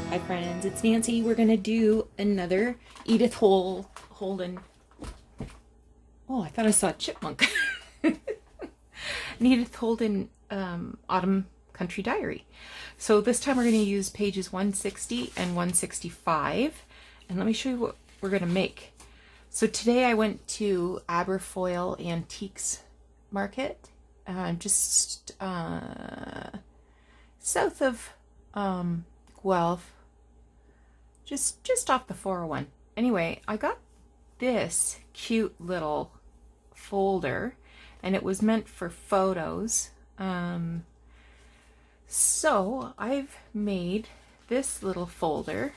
Hi friends, it's Nancy. We're gonna do another Edith Holden. Oh, I thought I saw a chipmunk. An Edith Holden Autumn Country Diary. So this time we're gonna use pages 160 and 165, and let me show you what we're gonna make. So today I went to Aberfoyle Antiques Market, just south of Guelph. Just off the 401. Anyway, I got this cute little folder, and it was meant for photos. So I've made this little folder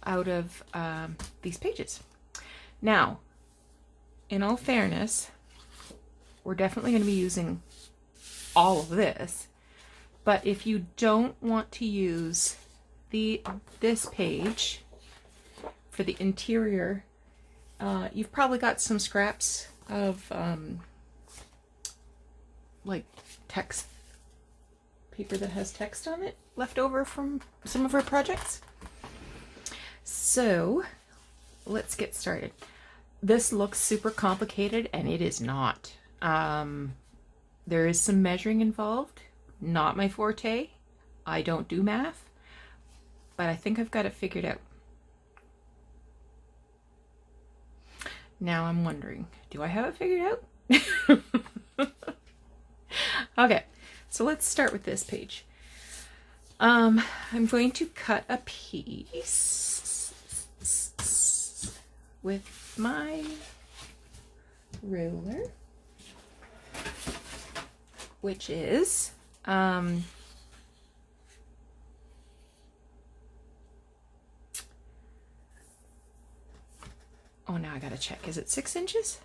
out of these pages. Now, in all fairness, we're definitely going to be using all of this, but if you don't want to use this page for the interior, you've probably got some scraps of like text paper that has text on it left over from some of our projects. So let's get started. This looks super complicated, and it is not. There is some measuring involved. Not my forte. I don't do math, but I think I've got it figured out. Now I'm wondering, do I have it figured out? Okay, so let's start with this page. I'm going to cut a piece with my ruler, which is oh, now I gotta check. Is it 6 inches?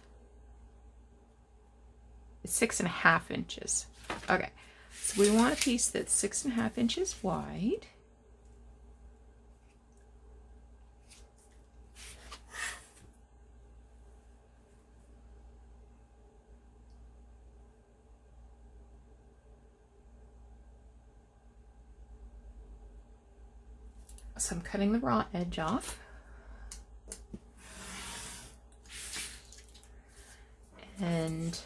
It's 6.5 inches. Okay, so we want a piece that's 6.5 inches wide. So I'm cutting the raw edge off. And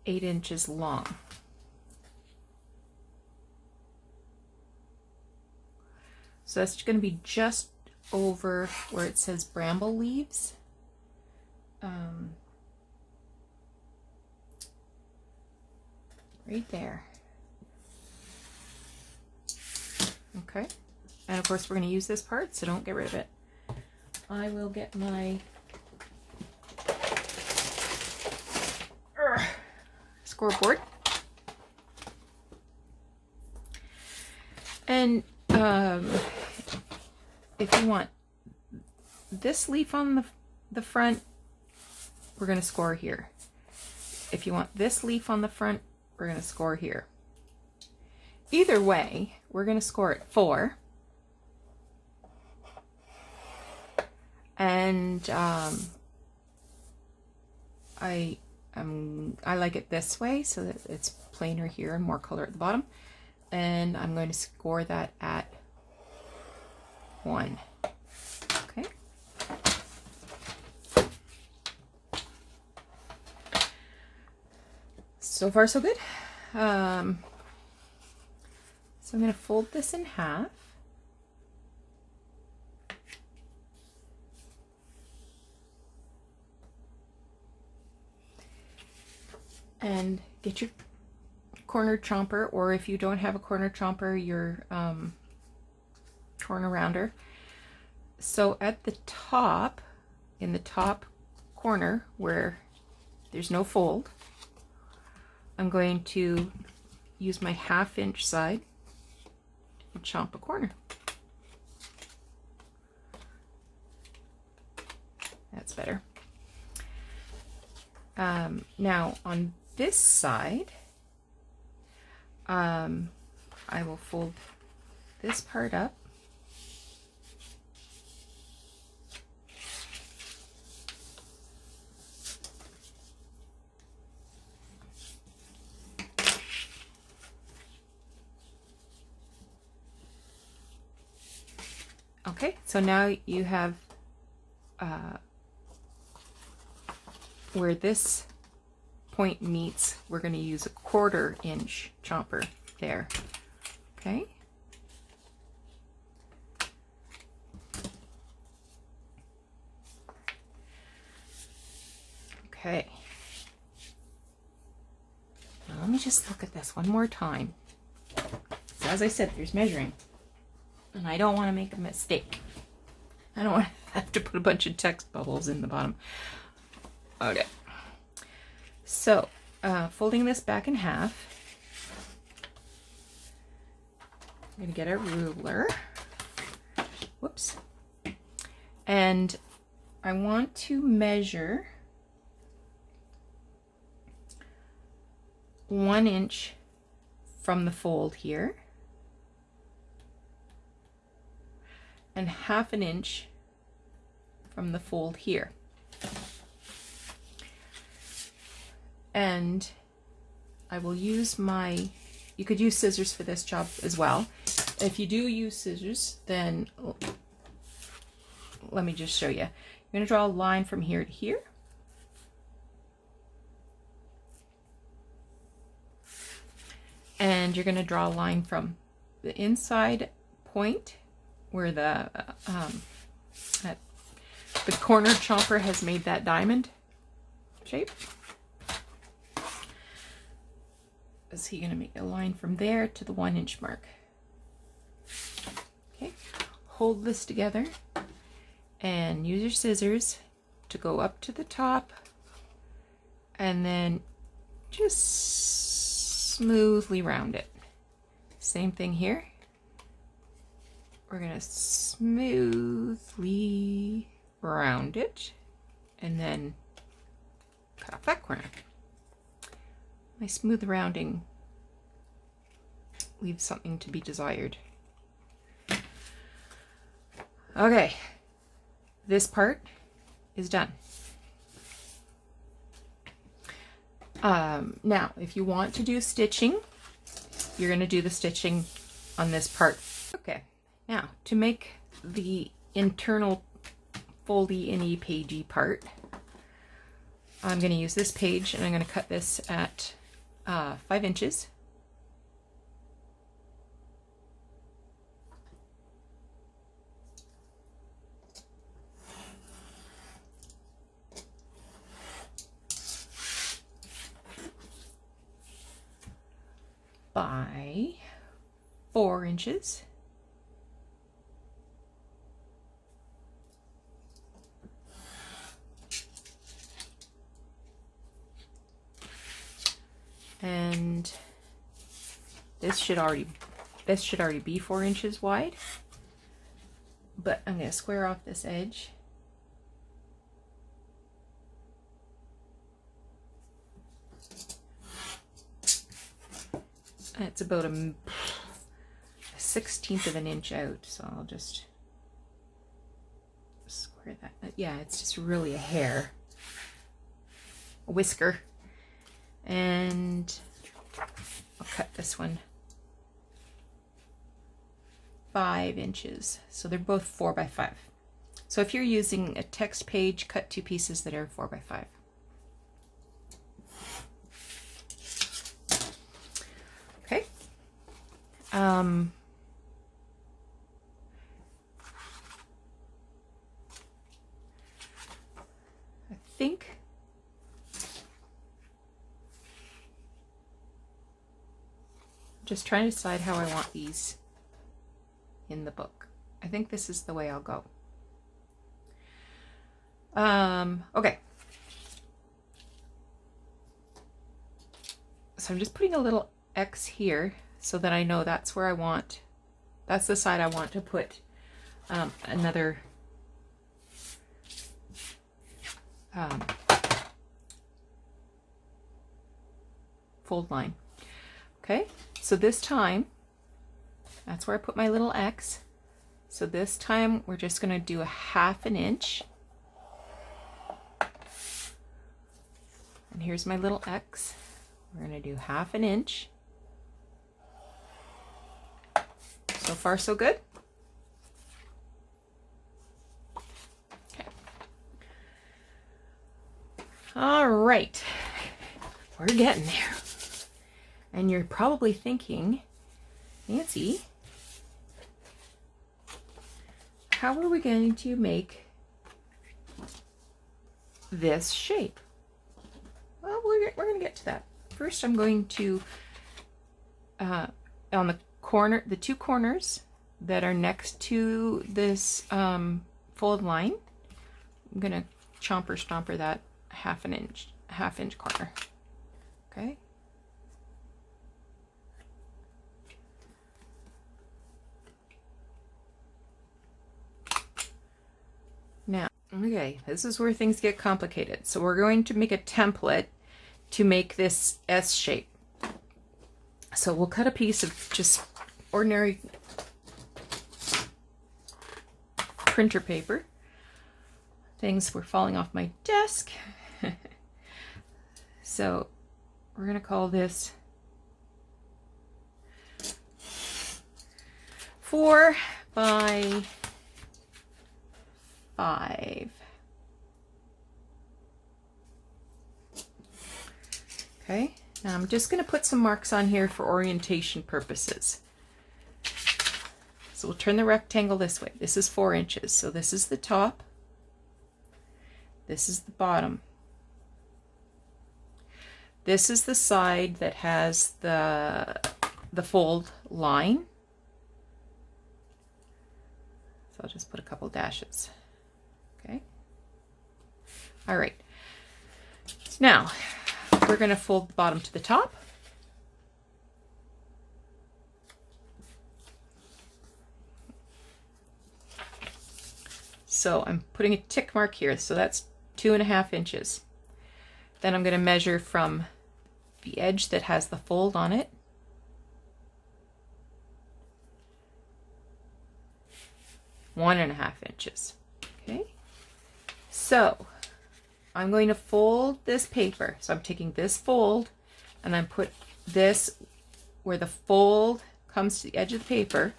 8 inches long. So that's going to be just over where it says bramble leaves. Right there. Okay. And of course we're going to use this part, so don't get rid of it. I will get my scoreboard. And if you want this leaf on the front, we're going to score here. If you want this leaf on the front, we're going to score here. Either way, we're going to score at 4. And I like it this way so that it's plainer here and more color at the bottom. And I'm going to score that at 1. Okay. So far, so good. So I'm going to fold this in half. And get your corner chomper, or if you don't have a corner chomper, your corner rounder. So at the top, in the top corner where there's no fold, I'm going to use my 1/2 inch side and chomp a corner. That's better. Now on this side, I will fold this part up Okay, so now you have where this point meets, we're going to use a 1/4 inch chomper there. Okay. Okay. Now let me just look at this one more time. So as I said, there's measuring. And I don't want to make a mistake. I don't want to have to put a bunch of text bubbles in the bottom. Okay. So, folding this back in half, I'm going to get a ruler. Whoops. And I want to measure 1 inch from the fold here and 1/2 inch from the fold here. And I will use you could use scissors for this job as well. If you do use scissors, then let me just show you. You're going to draw a line from here to here. And you're going to draw a line from the inside point where the corner chomper has made that diamond shape. So you're going to make a line from there to the 1 inch mark. Okay, hold this together and use your scissors to go up to the top and then just smoothly round it. Same thing here. We're going to smoothly round it and then cut off that corner. My smooth rounding leaves something to be desired. Okay, this part is done. Now, if you want to do stitching, you're going to do the stitching on this part. Okay, now to make the internal foldy and pagey part, I'm going to use this page and I'm going to cut this at 5 inches. By 4 inches. And this should already be 4 inches wide, but I'm going to square off this edge. It's about a 1/16 of an inch out, so I'll just square that. Yeah, it's just really a hair, a whisker. And I'll cut this one 5 inches. So they're both 4 by 5. So if you're using a text page, cut 2 pieces that are 4 by 5. Okay. I think just trying to decide how I want these in the book. I think this is the way I'll go. Okay. So I'm just putting a little X here so that I know that's where I want, that's the side I want to put another fold line. Okay, so this time, that's where I put my little X. So this time we're just going to do a 1/2 inch. And here's my little X. We're going to do 1/2 inch. So far so good. All right, we're getting there. And you're probably thinking, Nancy, how are we going to make this shape? Well, we're going to get to that. First, I'm going to, on the corner, the two corners that are next to this fold line, I'm going to chomper stomper that half inch corner. Okay. Now, okay, this is where things get complicated. So we're going to make a template to make this S shape. So we'll cut a piece of just ordinary printer paper. Things were falling off my desk. So we're going to call this 4 by 5. Okay, now I'm just going to put some marks on here for orientation purposes. So we'll turn the rectangle this way. This is 4 inches. So this is the top. This is the bottom. This is the side that has the fold line. So I'll just put a couple dashes. Okay. All right. Now we're going to fold the bottom to the top. So I'm putting a tick mark here. So that's 2.5 inches. Then I'm going to measure from the edge that has the fold on it. One and a half inches. Okay. So I'm going to fold this paper. So I'm taking this fold and I'm put this where the fold comes to the edge of the paper,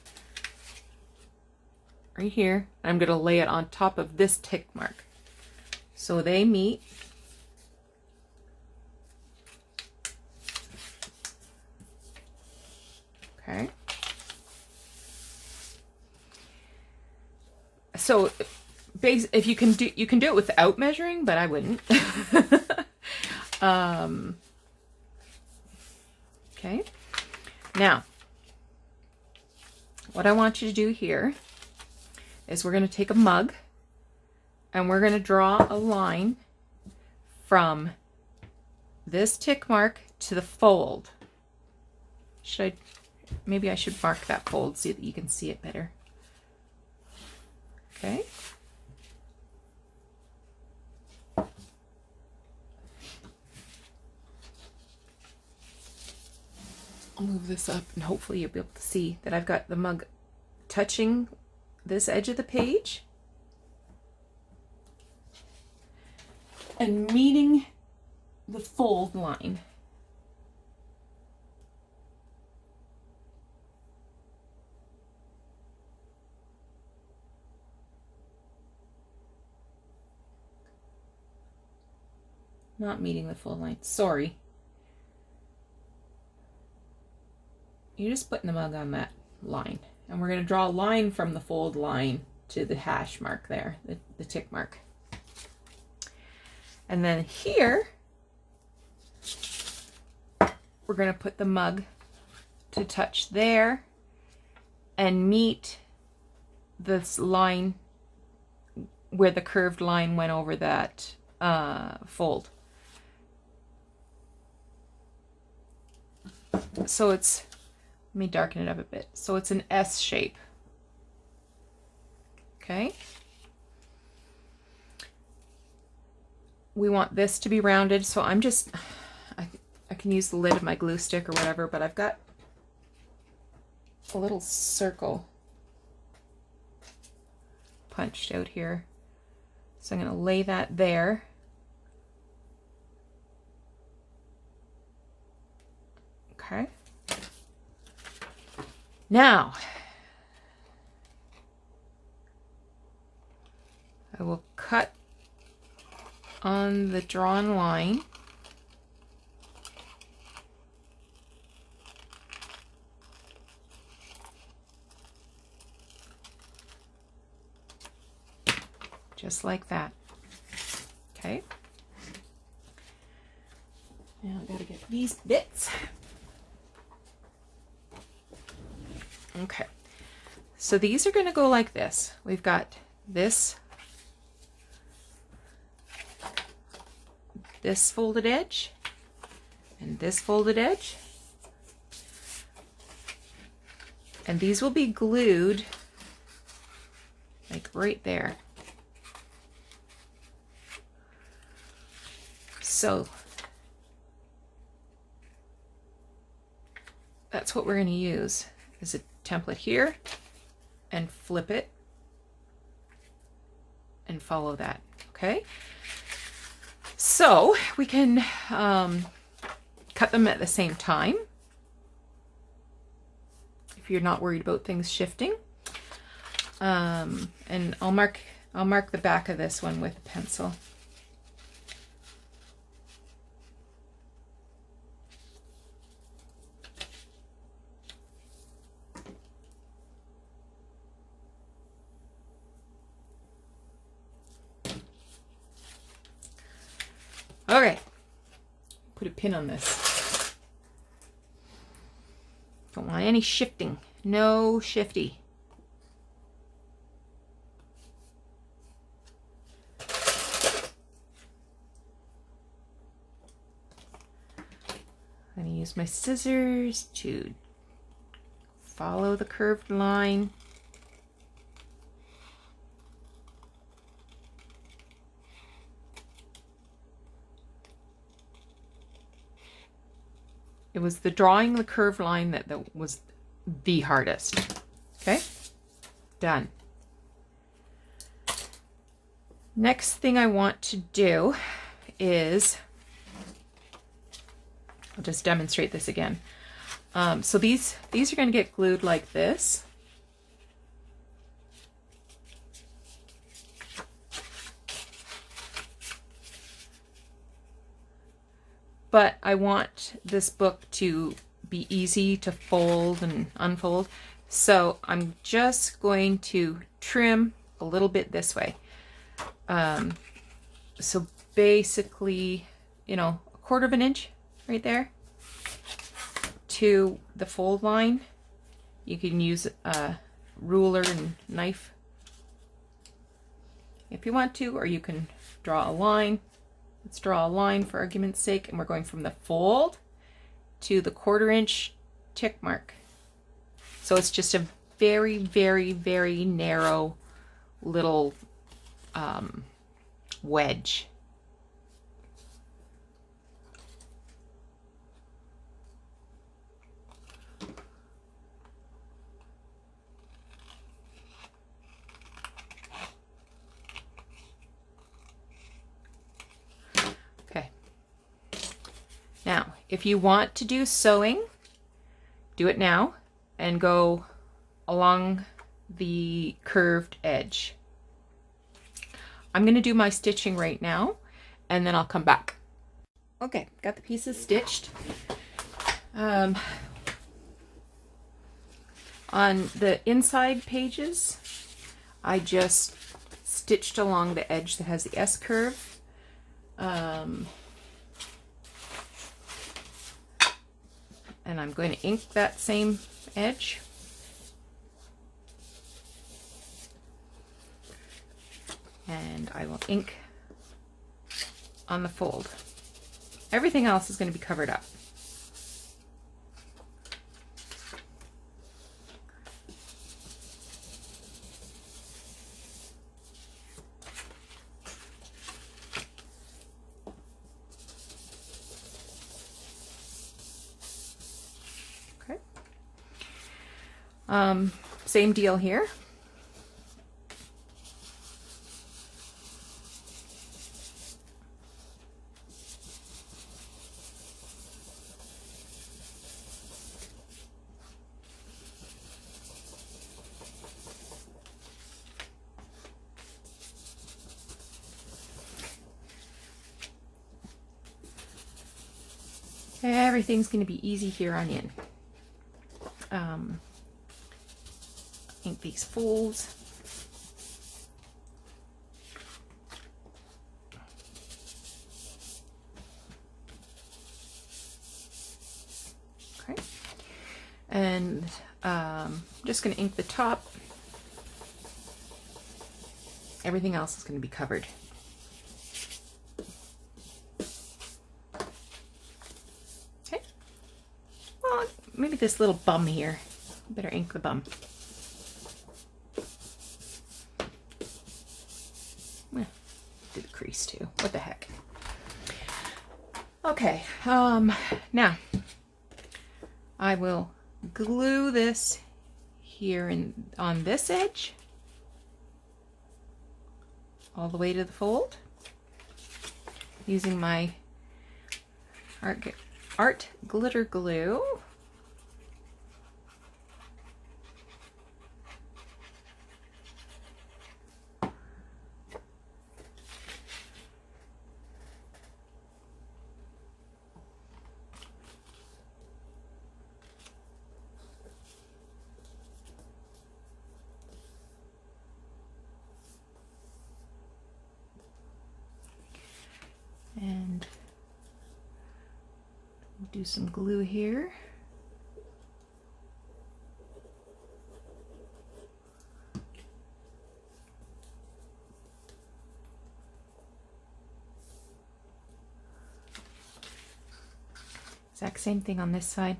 right here. I'm going to lay it on top of this tick mark. So they meet. Okay. So if you can do it without measuring, but I wouldn't. Okay. Now, what I want you to do here is we're going to take a mug and we're going to draw a line from this tick mark to the fold. Maybe I should mark that fold so that you can see it better. Okay. I'll move this up and hopefully you'll be able to see that I've got the mug touching this edge of the page and meeting the fold line. Not meeting the fold line. Sorry. You're just putting the mug on that line. And we're going to draw a line from the fold line to the hash mark there, the tick mark. And then here, we're going to put the mug to touch there and meet this line where the curved line went over that fold. So it's, let me darken it up a bit. So it's an S shape. Okay. We want this to be rounded, so I'm just, I can use the lid of my glue stick or whatever, but I've got a little circle punched out here. So I'm going to lay that there. Okay. Now, I will cut on the drawn line. Just like that. Okay. Now I gotta get these bits. Okay. So these are gonna go like this. We've got this folded edge and this folded edge. And these will be glued like right there. So that's what we're going to use, is a template here, and flip it and follow that. Okay, so we can cut them at the same time if you're not worried about things shifting. And I'll mark the back of this one with a pencil. Okay, put a pin on this. Don't want any shifting. No shifty. I'm going to use my scissors to follow the curved line. It was the drawing the curved line that was the hardest. Okay, done. Next thing I want to do is, I'll just demonstrate this again. So these are going to get glued like this. But I want this book to be easy to fold and unfold. So I'm just going to trim a little bit this way. So basically, you know, 1/4 of an inch right there to the fold line. You can use a ruler and knife if you want to, or you can draw a line. Let's draw a line for argument's sake, and we're going from the fold to the 1/4 inch tick mark. So it's just a very, very, very narrow little wedge. Now, if you want to do sewing, do it now and go along the curved edge. I'm going to do my stitching right now, and then I'll come back. Okay, got the pieces stitched. On the inside pages, I just stitched along the edge that has the S curve. And I'm going to ink that same edge. And I will ink on the fold. Everything else is going to be covered up. Same deal here. Everything's going to be easy here on in. Ink these folds. Okay. And I'm just going to ink the top. Everything else is going to be covered. Okay. Well, maybe this little bum here. Better ink the bum. Eh, do the crease too. What the heck. Okay. Now I will glue this here on this edge all the way to the fold using my art glitter glue. And do some glue here. Exact same thing on this side.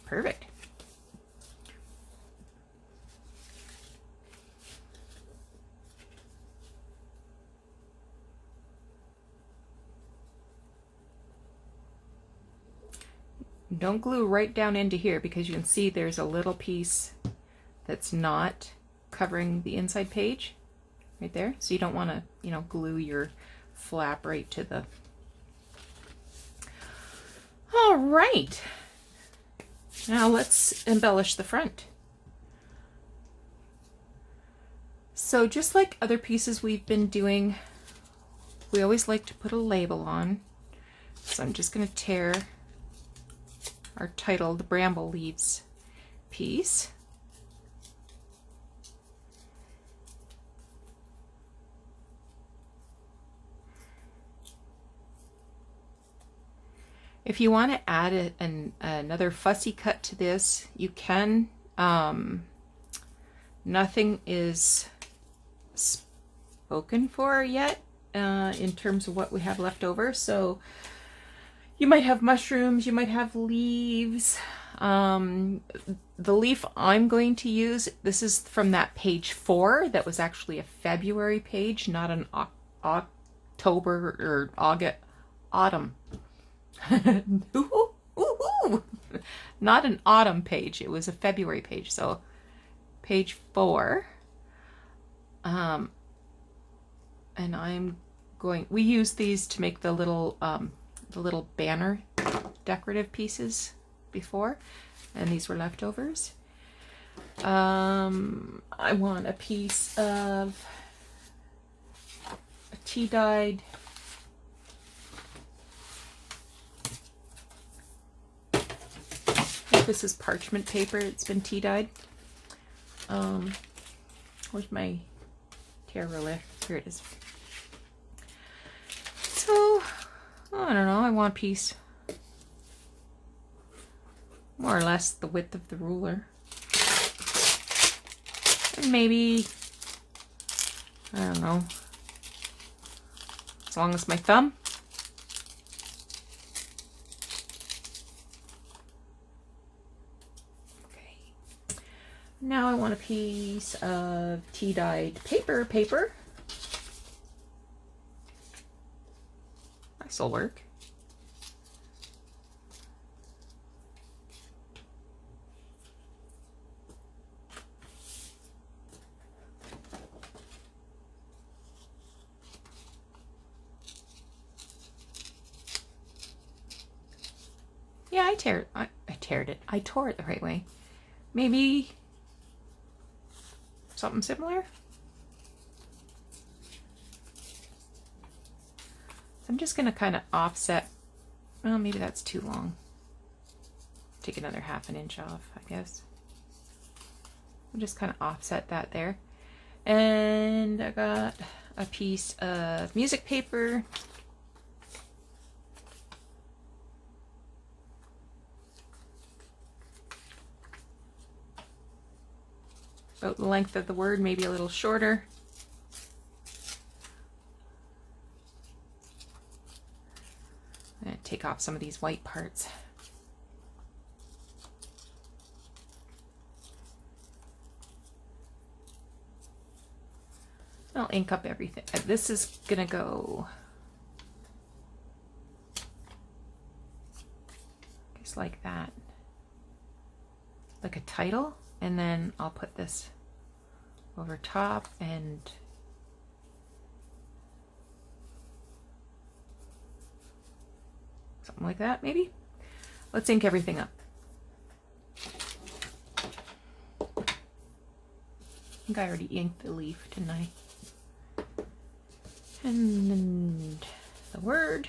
Perfect. Don't glue right down into here because you can see there's a little piece that's not covering the inside page right there. So you don't want to, you know, glue your flap right to the... All right. Now let's embellish the front. So just like other pieces we've been doing, we always like to put a label on. So I'm just going to tear our title, the Bramble Leaves piece. If you want to add another fussy cut to this, you can. Nothing is spoken for yet in terms of what we have left over. So you might have mushrooms, you might have leaves. The leaf I'm going to use, this is from that page 4. That was actually a February page, not an October or August, autumn. Not an autumn page, it was a February page. So page 4. And I'm going, we use these to make the little banner decorative pieces before, and these were leftovers. I want a piece of a tea dyed this is parchment paper. It's been tea dyed. Where's my tear ruler? Here it is. So, I don't know. I want a piece more or less the width of the ruler. And maybe, I don't know, as long as my thumb. Now I want a piece of tea dyed paper. This'll work. I tore it the right way. Maybe something similar. So I'm just going to kind of offset. Well, maybe that's too long. Take another 1/2 inch off, I guess. I'll just kind of offset that there. And I got a piece of music paper. About the length of the word, maybe a little shorter. I'm going to take off some of these white parts. I'll ink up everything. This is gonna go just like that, like a title, and then I'll put this over top and something like that, maybe. Let's ink everything up. I think I already inked the leaf, didn't I? And then the word.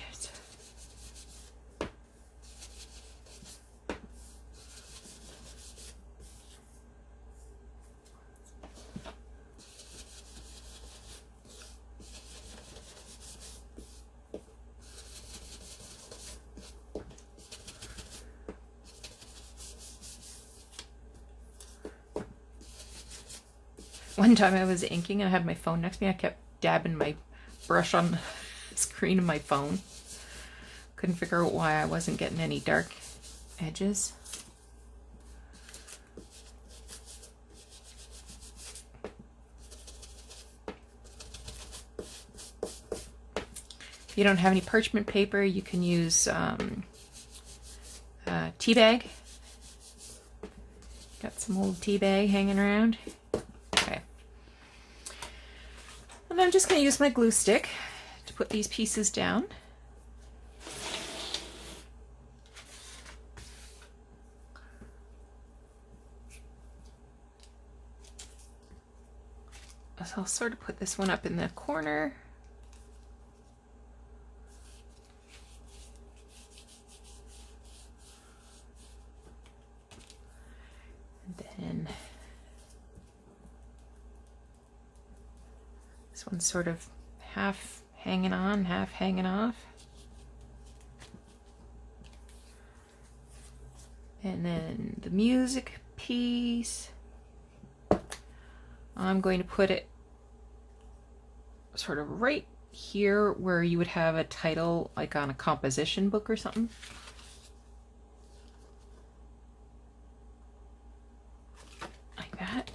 One time I was inking and I had my phone next to me. I kept dabbing my brush on the screen of my phone. Couldn't figure out why I wasn't getting any dark edges. If you don't have any parchment paper, you can use tea bag. Got some old tea bag hanging around. Okay. And I'm just going to use my glue stick to put these pieces down. So I'll sort of put this one up in the corner. And then this one's sort of half hanging on, half hanging off. And then the music piece, I'm going to put it sort of right here where you would have a title, like on a composition book or something. Like that.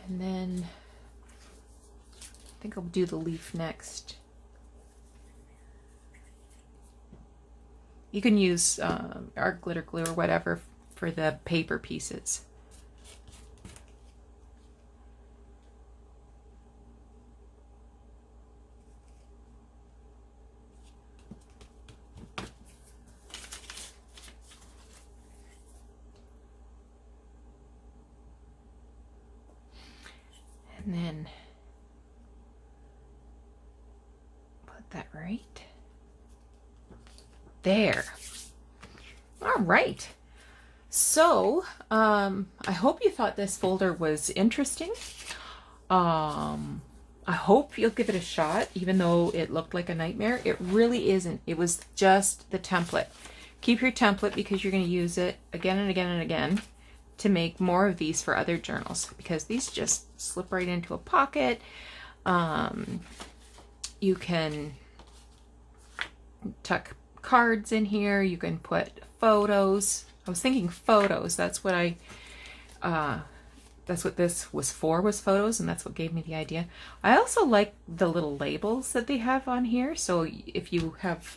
And then I think I'll do the leaf next. You can use art glitter glue or whatever for the paper pieces. And then put that right there. All right. So I hope you thought this folder was interesting. I hope you'll give it a shot, even though it looked like a nightmare. It really isn't. It was just the template. Keep your template because you're going to use it again and again and again to make more of these for other journals, because these just slip right into a pocket. You can tuck cards in here. You can put photos. I was thinking photos. That's what that's what this was for, was photos, and that's what gave me the idea. I also like the little labels that they have on here. So if you have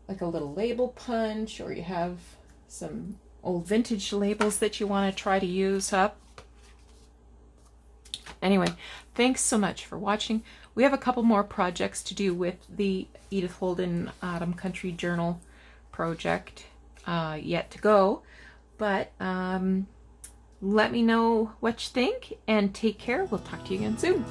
like a little label punch, or you have some old vintage labels that you want to try to use up. Anyway, thanks so much for watching. we have a couple more projects to do with the Edith Holden Autumn Country Journal project yet to go. But let me know what you think and take care. We'll talk to you again soon.